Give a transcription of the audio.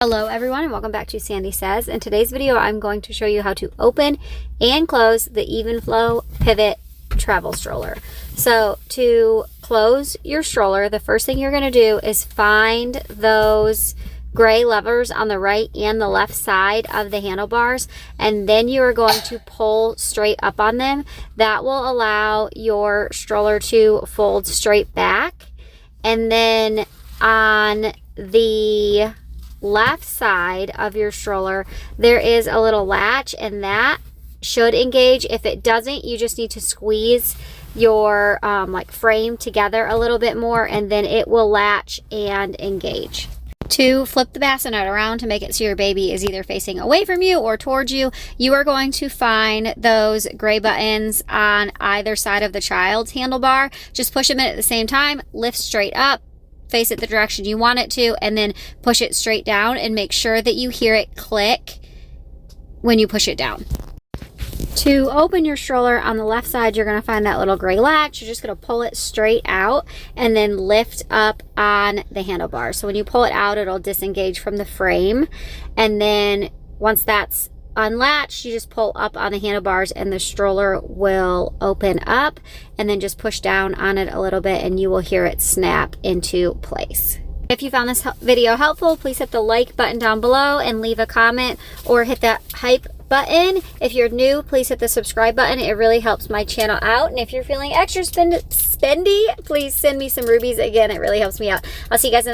Hello everyone and welcome back to Sandy Says. In today's video I'm going to show you how to open and close the Evenflo Pivot travel stroller. So to close your stroller, the first thing you're going to do is find those gray levers on the right and the left side of the handlebars, and then you are going to pull straight up on them. That will allow your stroller to fold straight back. And then on the left side of your stroller there is a little latch, and that should engage. If it doesn't, you just need to squeeze your like frame together a little bit more, and then it will latch and engage. To flip the bassinet around to make it so your baby is either facing away from you or towards you, you are going to find those gray buttons on either side of the child's handlebar. Just push them in at the same time, lift straight up, face it the direction you want it to, and then push it straight down, and make sure that you hear it click when you push it down. To open your stroller on the left side, you're going to find that little gray latch. You're just going to pull it straight out and then lift up on the handlebar. So when you pull it out, it'll disengage from the frame, and then once that's unlatched, you just pull up on the handlebars and the stroller will open up, and then just push down on it a little bit and you will hear it snap into place. If you found this video helpful, please hit the like button down below and leave a comment, or hit that hype button. If you're new, please hit the subscribe button. It really helps my channel out. And if you're feeling extra spendy, please send me some rubies. Again, it really helps me out. I'll see you guys in